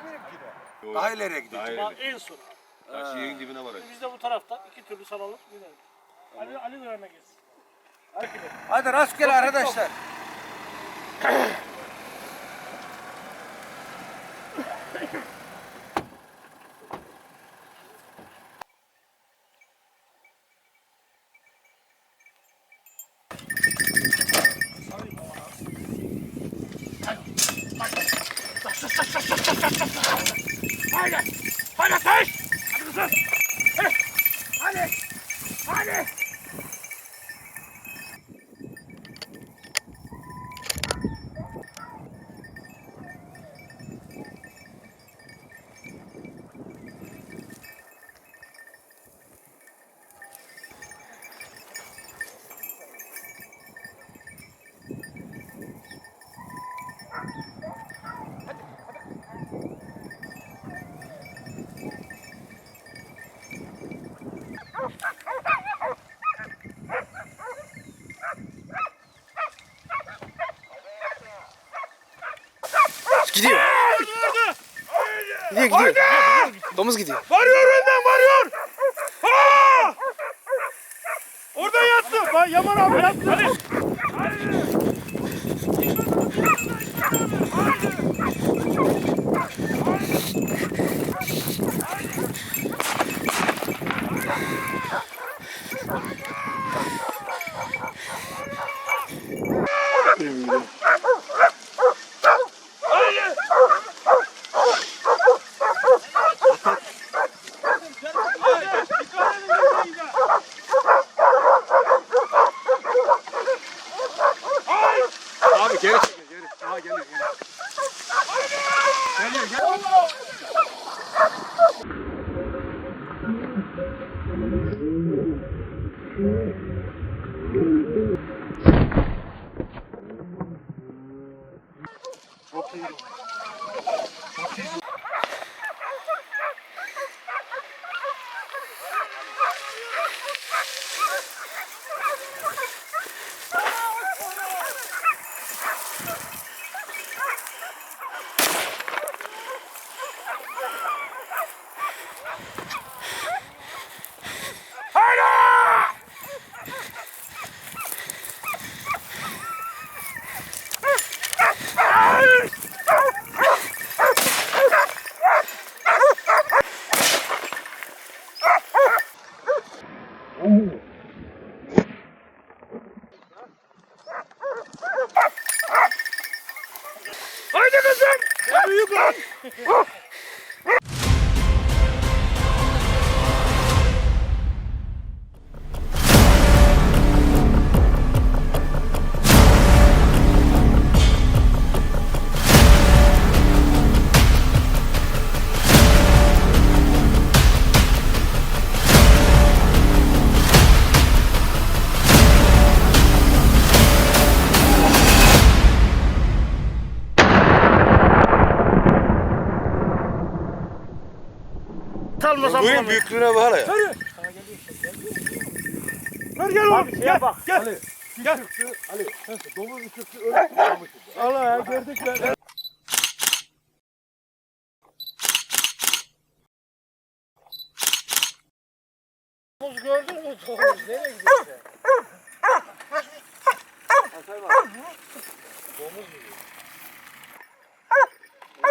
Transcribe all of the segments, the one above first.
gitmiyorum ki de. Yok. Daha ileriye gideceğim. Bak en son. Karşı yerin dibine varacak. Biz de bu taraftan iki türlü salalım gidelim. Ali de önüne geçsin. Hadi rastgele arkadaşlar. Haydi! Haydi ateş! Hadi kızım! Hadi! Hadi! Gidiyor. Gidiyor. Domuz gidiyor. Varıyor önden varıyor! Ha! Orada yattı! Bak Yaman abi yattı! Hadi! Abi geri çekin geri. Aha geliyor. Haydi kızım! Ne büyük lan! Bunun büyüklüğüne bak hele. Gel oğlum gel bak gel. Ali. Gel. Ali. Domuz üşüktü öyle tutmamıştı. Allah ya gördük ya. Domuz gördün mü? Domuz nereye gidiyor? Domuz gidiyor.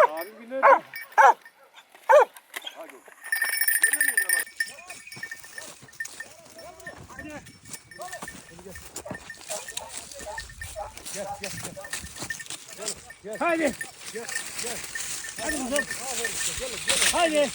Abi bir nerede? Haydi. Gel. Hadi kızım. Haydi.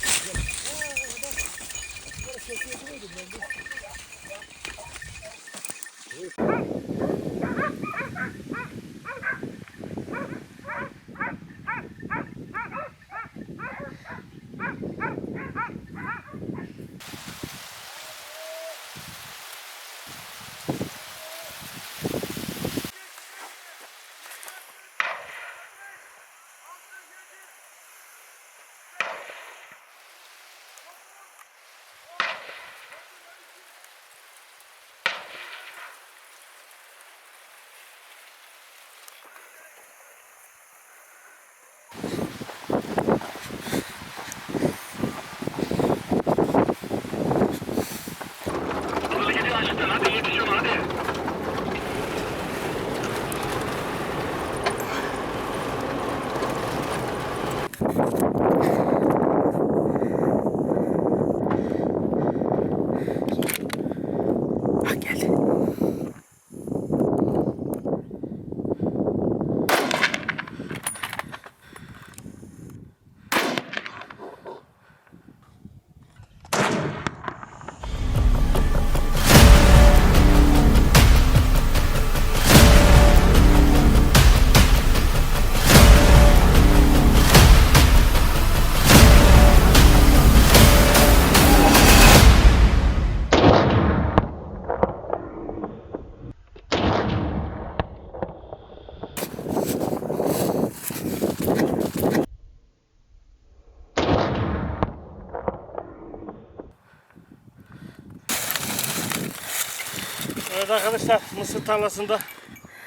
Evet arkadaşlar, mısır tarlasında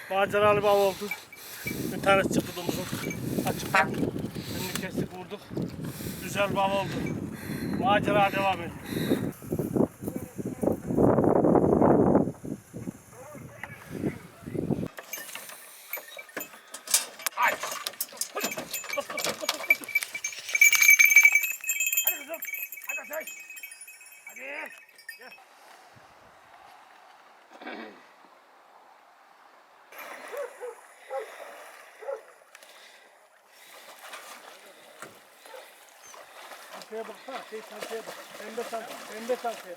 maceralı bir av oldu. Bir tanesi çıktı domuzun. Açıktan önünü kestik, vurduk. Güzel bir av oldu. Macera devam ediyor. Hadi kızım, hadi ateş. Hadi. Gel. Şeye baksana, şeye bak. Pembe sansaya.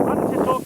Hadi Çeto.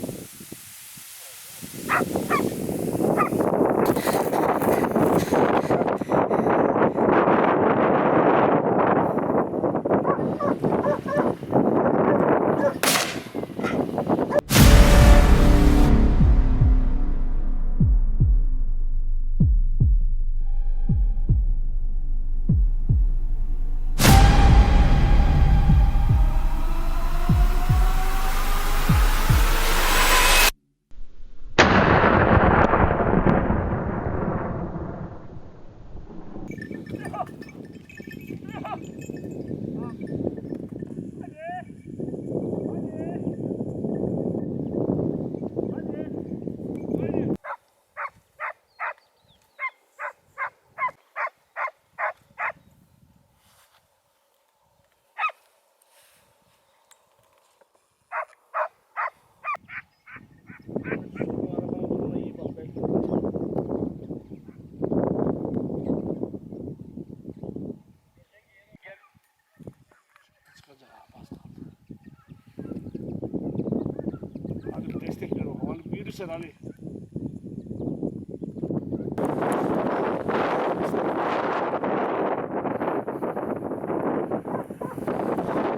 Ali destek ver bakalım. Ali büyüdü Ali.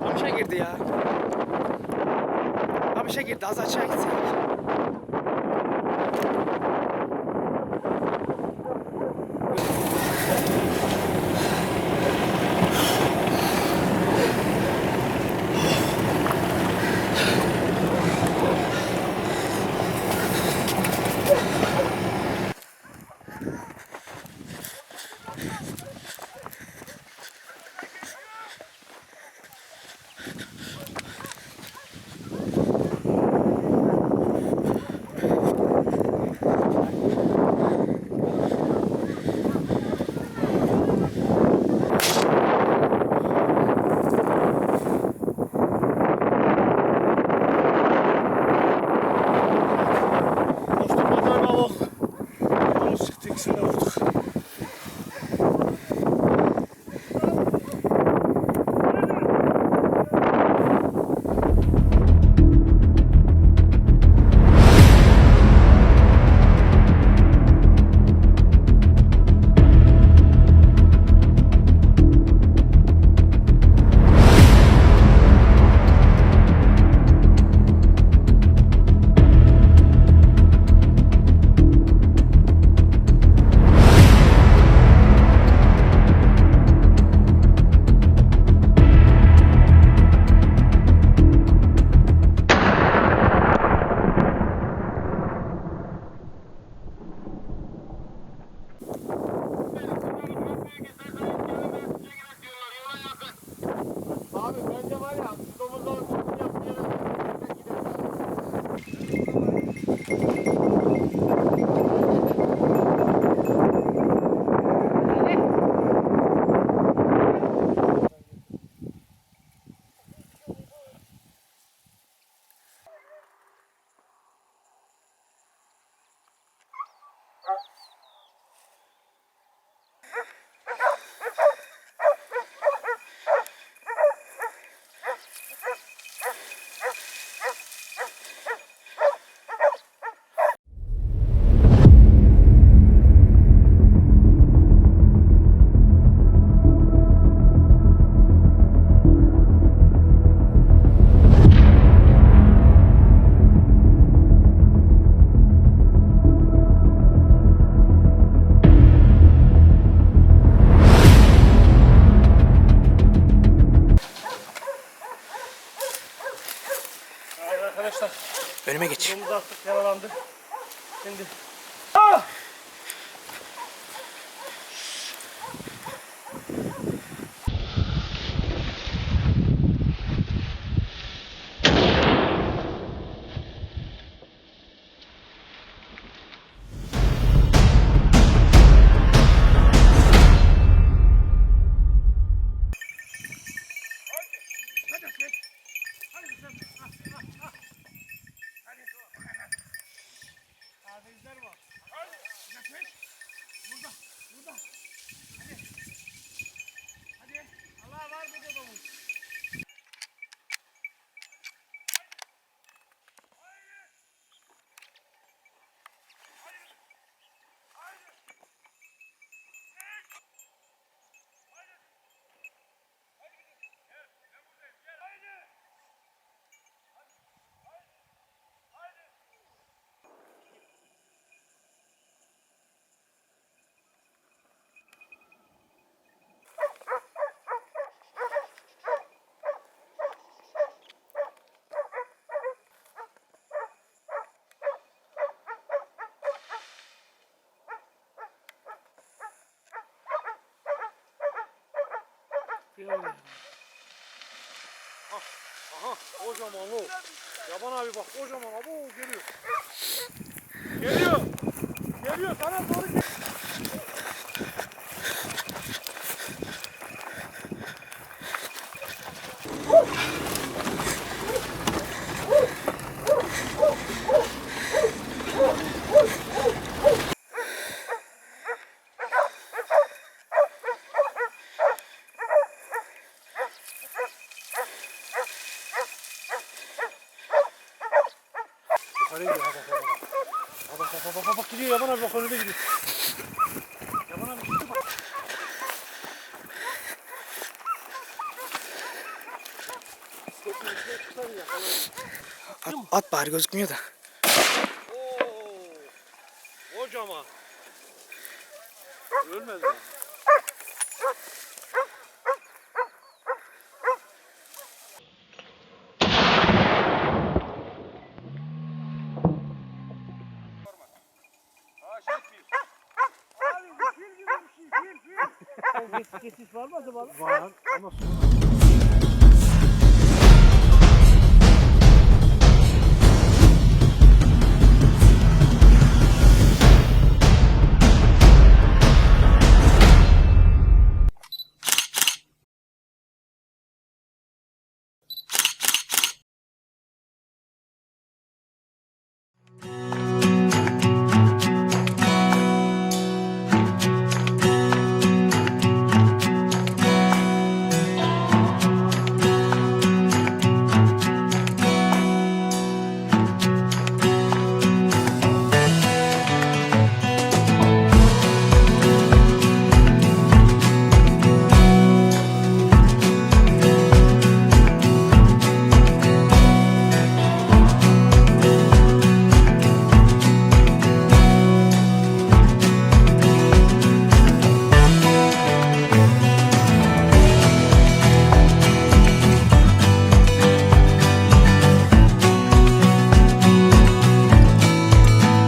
Amışa girdi ya. Amışa girdi. Az aşağı gitsek. Yeme geç. Domuz attık yaralandı. Şimdi. Aha kocaman o. Yaban abi bak kocaman abi o geliyor. Geliyor. Geliyor sana doğru geliyor. Yukarı gidiyor bak gidiyor Yaban abi bak önünde gidiyor. Yaban abi gidiyor bak. At bari gözükmüyor da. Kocaman. Ölmedi mi? Geçiş var mı acaba? Var ama sonra.